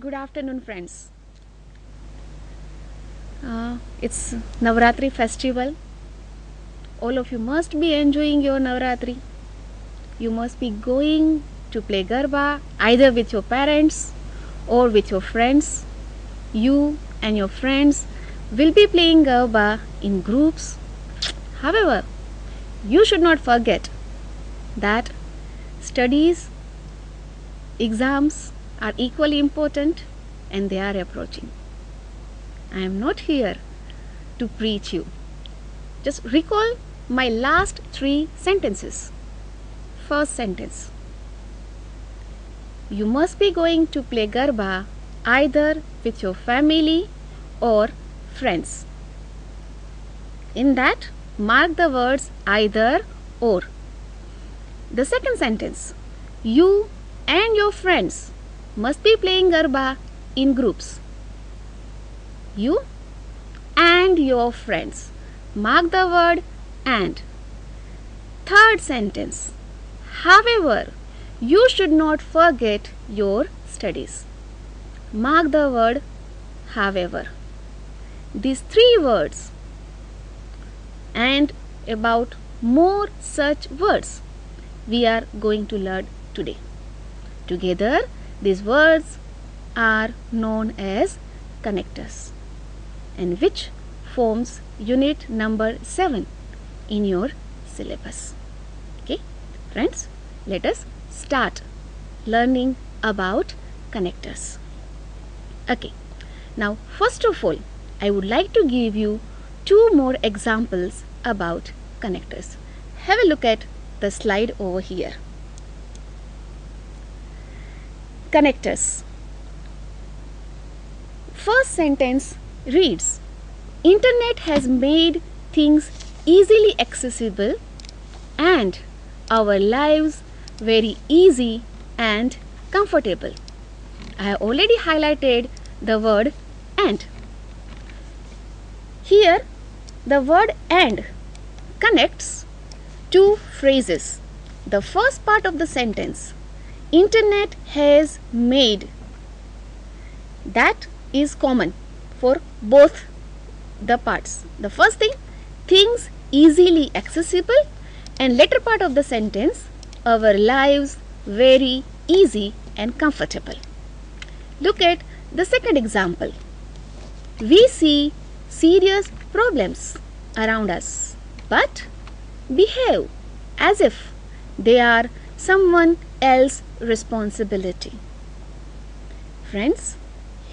Good afternoon, friends. It's Navratri festival. All of you must be enjoying your Navratri. You must be going to play Garba either with your parents or with your friends. You and your friends will be playing Garba in groups. However, you should not forget that studies, exams are equally important and they are approaching. I am not here to preach you. Just recall my last 3 sentences. First sentence. You must be going to play Garba either with your family or friends. In that, mark the words either or. The second sentence. You and your friends must be playing Garba in groups. You and your friends. Mark the word and. Third sentence. However, you should not forget your studies. Mark the word however. These 3 words and about more such words we are going to learn today. Together, these words are known as connectors, and which forms unit number 7 in your syllabus. Okay, friends, let us start learning about connectors. Okay, now first of all, I would like to give you 2 more examples about connectors. Have a look at the slide over here. Connectors. First sentence reads, Internet has made things easily accessible and our lives very easy and comfortable. I have already highlighted the word and. Here the word and connects 2 phrases. The first part of the sentence, Internet has made, that is common for both the parts. The first thing, things easily accessible, and later part of the sentence, our lives very easy and comfortable. Look at the second example. We see serious problems around us, but behave as if they are someone else's responsibility. Friends,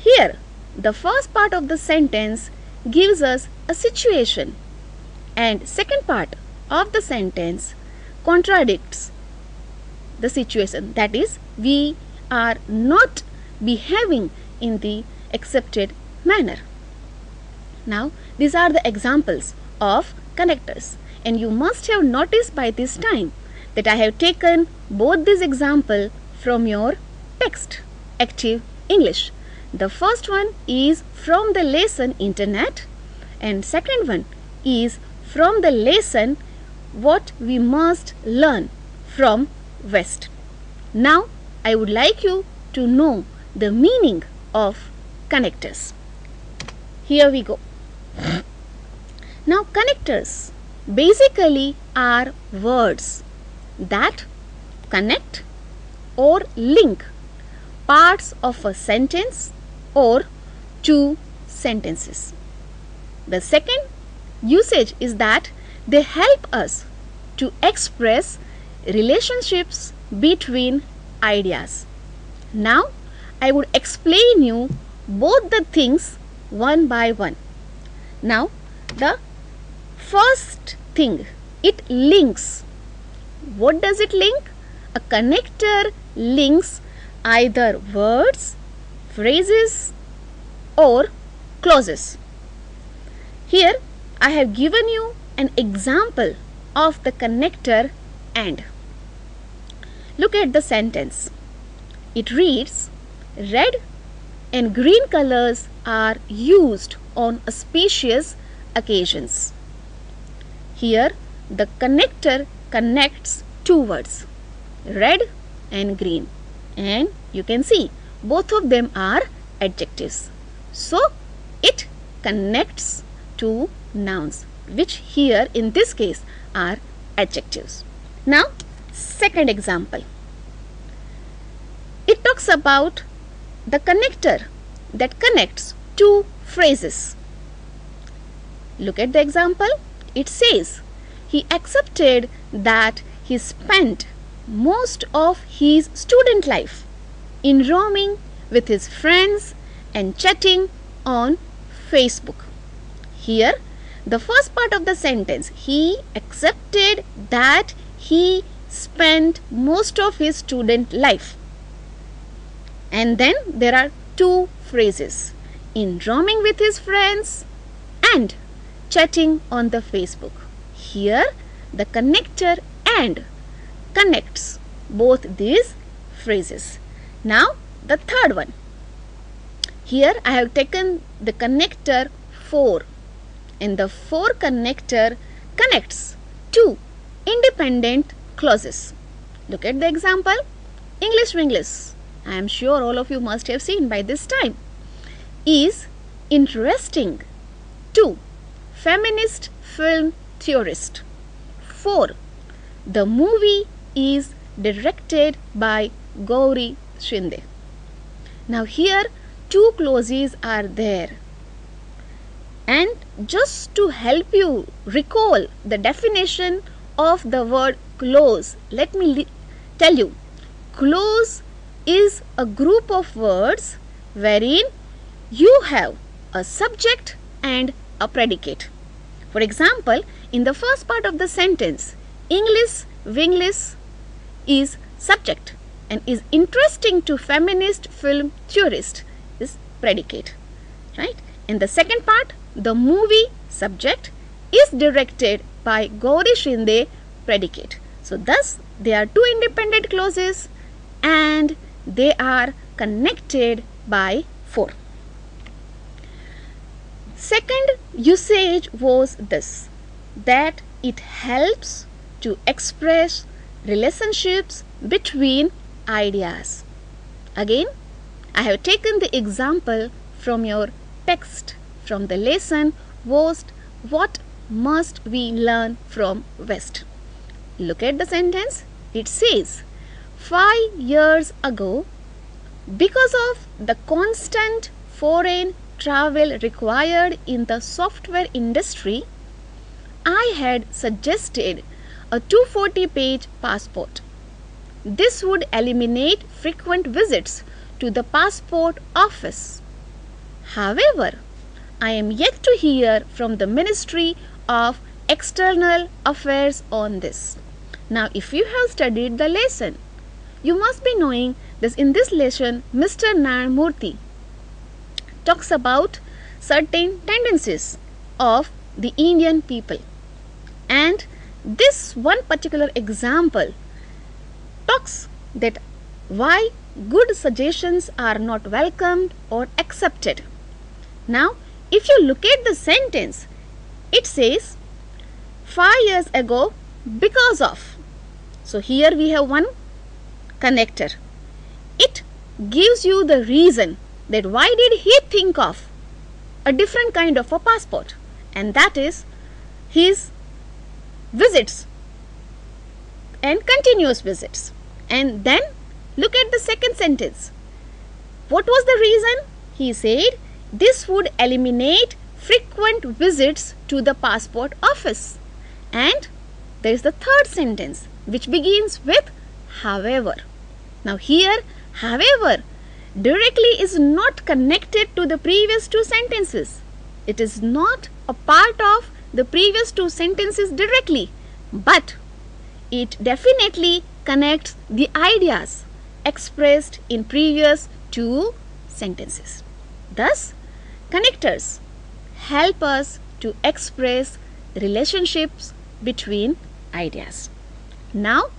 here the first part of the sentence gives us a situation, and second part of the sentence contradicts the situation, that is, we are not behaving in the accepted manner. Now, these are the examples of connectors, and you must have noticed by this time that I have taken both these examples from your text, Active English. The first one is from the lesson Internet, and second one is from the lesson What we must learn from West. Now, I would like you to know the meaning of connectors. Here we go. Now, connectors basically are words that connect or link parts of a sentence or 2 sentences. The second usage is that they help us to express relationships between ideas. Now, I would explain you both the things one by one. Now, the first thing, it links. What does it link? A connector links either words, phrases or clauses. Here I have given you an example of the connector and. Look at the sentence. It reads, red and green colors are used on auspicious occasions. Here the connector connects 2 words, red and green, and you can see both of them are adjectives. So it connects to nouns, which here in this case are adjectives. Now, second example. It talks about the connector that connects two phrases. Look at the example. It says, he accepted that he spent most of his student life in roaming with his friends and chatting on Facebook. Here, the first part of the sentence, he accepted that he spent most of his student life. And then there are two phrases, in roaming with his friends and chatting on the Facebook. Here, the connector and connects both these phrases. Now, the third one. Here I have taken the connector for, and the for connector connects two independent clauses. Look at the example. English-Winglish, I am sure all of you must have seen by this time, is interesting to feminist film theorist. 4. The movie is directed by Gauri Shinde. Now here two clauses are there, and just to help you recall the definition of the word clause, let me tell you, clause is a group of words wherein you have a subject and a predicate. For example, in the first part of the sentence, English-Winglish is subject and is interesting to feminist film theorist is predicate, right? In the second part, the movie subject is directed by Gauri Shinde, predicate. So thus they are two independent clauses and they are connected by for. Second usage was this, that it helps to express relationships between ideas. Again, I have taken the example from your text from the lesson what must we learn from West. Look at the sentence. It says, 5 years ago, because of the constant foreign travel required in the software industry, I had suggested a 240-page passport. This would eliminate frequent visits to the passport office. However, I am yet to hear from the Ministry of External Affairs on this. Now, if you have studied the lesson, you must be knowing this. In this lesson, Mr. Nayamurthy talks about certain tendencies of the Indian people, and this one particular example talks that why good suggestions are not welcomed or accepted. Now, if you look at the sentence, it says 5 years ago because of. So here we have one connector. It gives you the reason that why did he think of a different kind of a passport, and that is his visits and continuous visits. And then look at the second sentence. What was the reason? He said this would eliminate frequent visits to the passport office. And there is the third sentence which begins with however. Now here however directly is not connected to the previous two sentences. It is not a part of the previous two sentences directly, but it definitely connects the ideas expressed in previous two sentences. Thus, connectors help us to express relationships between ideas. Now,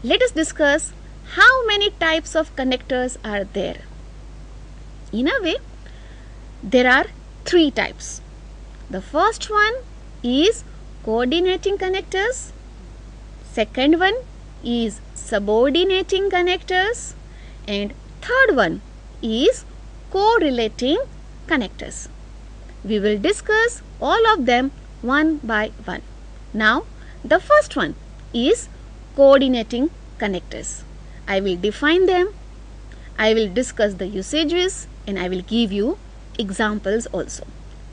let us discuss how many types of connectors are there. In a way, there are 3 types. The first one is coordinating connectors. Second one is subordinating connectors. And third one is correlating connectors. We will discuss all of them one by one. Now, the first one is coordinating connectors. I will define them, I will discuss the usages, and I will give you examples also.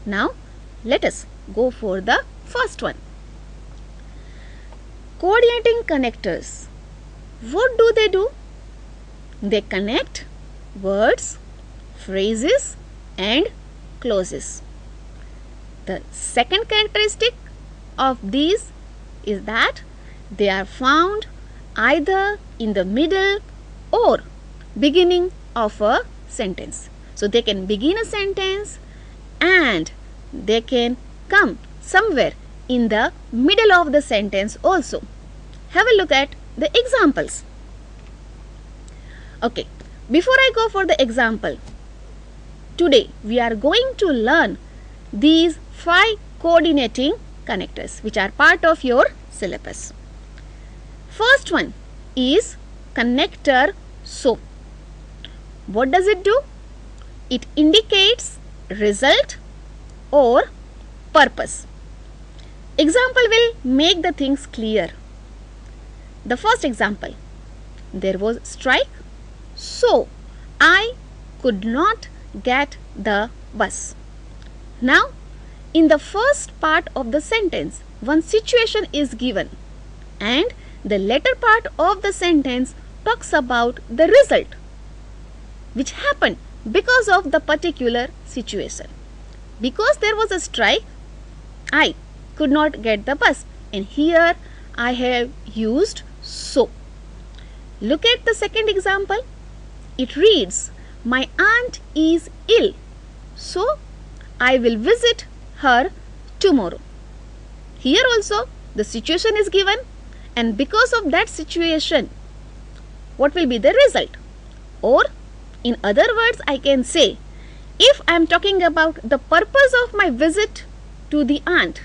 Now, let us go for the first one. Coordinating connectors. What do? They connect words, phrases, and clauses. The second characteristic of these is that they are found either in the middle or beginning of a sentence. So they can begin a sentence and they can come somewhere in the middle of the sentence also. Have a look at the examples. Okay, before I go for the example, today we are going to learn these 5 coordinating connectors which are part of your syllabus. First one is connector so. What does it do? It indicates result or purpose. Example will make the things clear. The first example, there was strike, so I could not get the bus. Now, in the first part of the sentence, one situation is given and the latter part of the sentence talks about the result which happened because of the particular situation. Because there was a strike, I could not get the bus, and here I have used so. Look at the second example. It reads, my aunt is ill, so I will visit her tomorrow. Here also the situation is given, and because of that situation, what will be the result? Or in other words, I can say, if I am talking about the purpose of my visit to the aunt,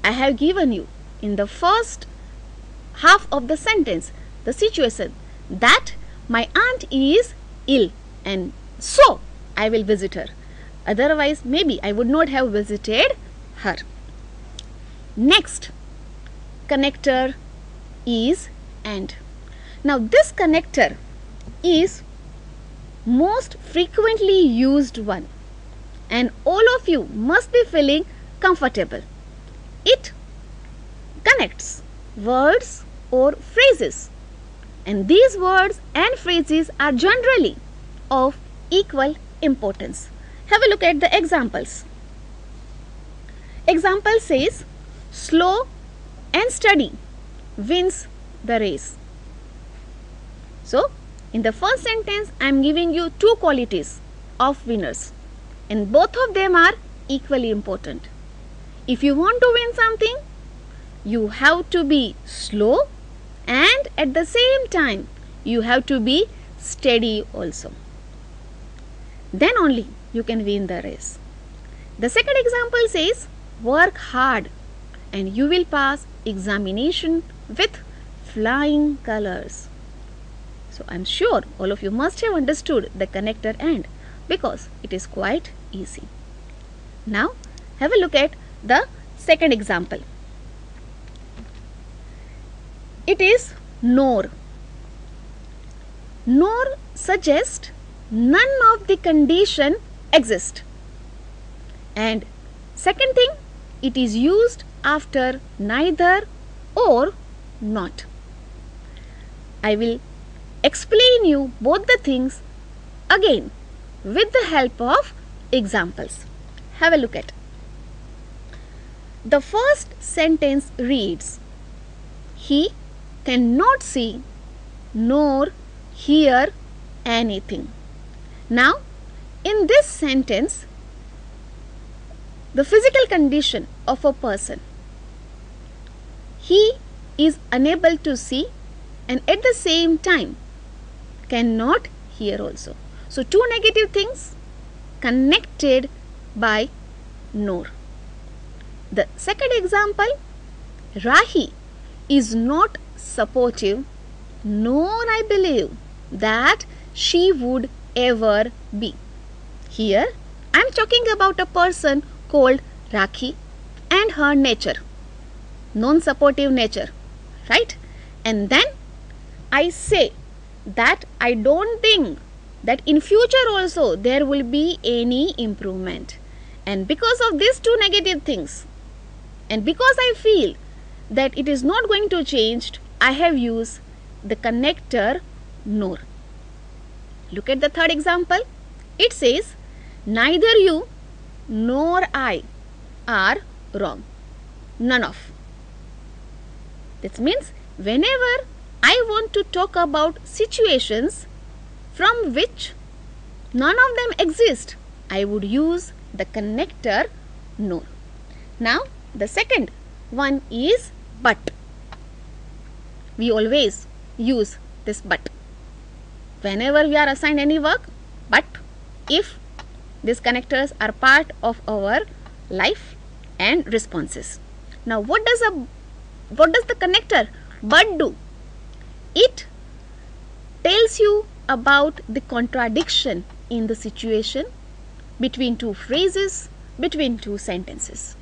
I have given you in the first half of the sentence the situation that my aunt is ill and so I will visit her. Otherwise, maybe I would not have visited her. Next connector is and. Now this connector is most frequently used one and all of you must be feeling comfortable. It connects words or phrases, and these words and phrases are generally of equal importance. Have a look at the examples. Example says, slow and steady wins the race. So, in the first sentence, I am giving you 2 qualities of winners, and both of them are equally important. If you want to win something, you have to be slow and at the same time you have to be steady also. Then only you can win the race. The second example says, work hard and you will pass examination with flying colors. So I am sure all of you must have understood the connector and because it is quite easy. Now have a look at the second example. It is nor. Nor suggests none of the condition exist. And second thing, it is used after neither or not. I will explain you both the things again with the help of examples. Have a look at. The first sentence reads, he cannot see nor hear anything. Now, in this sentence, the physical condition of a person, he is unable to see and at the same time cannot hear also. So, 2 negative things connected by nor. The second example, Rahi is not supportive nor I believe that she would ever be. Here I am talking about a person called Rakhi and her nature, non-supportive nature, right? And then I say that I don't think that in future also there will be any improvement. And because of these two negative things, and because I feel that it is not going to change, I have used the connector nor. Look at the third example. It says, neither you nor I are wrong. None of. This means whenever I want to talk about situations from which none of them exist, I would use the connector nor. Now the second one is but. We always use this but whenever we are assigned any work, but if these connectors are part of our life and responses. Now what does the connector but do? It tells you about the contradiction in the situation between two phrases, between two sentences.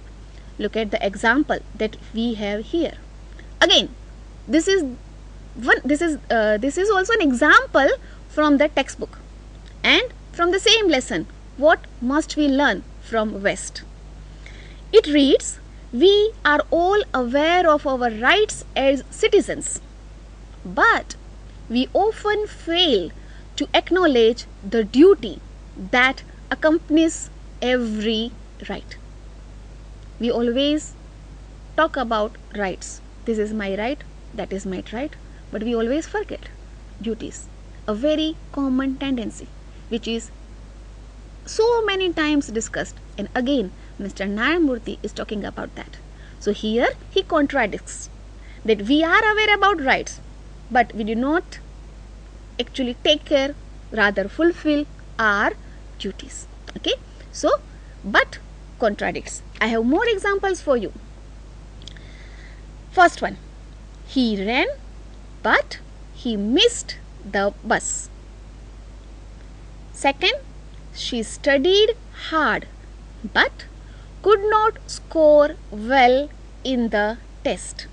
Look at the example that we have here. Again, this is also an example from the textbook and from the same lesson. What must we learn from West? It reads, we are all aware of our rights as citizens, but we often fail to acknowledge the duty that accompanies every right. We always talk about rights. This is my right, that is my right, but we always forget duties. A very common tendency which is so many times discussed, and again Mr. Nayamurthy is talking about that. So here he contradicts that we are aware about rights, but we do not actually take care, rather fulfill our duties. Okay, so but contradicts. I have more examples for you. First one, he ran but he missed the bus. Second, she studied hard but could not score well in the test.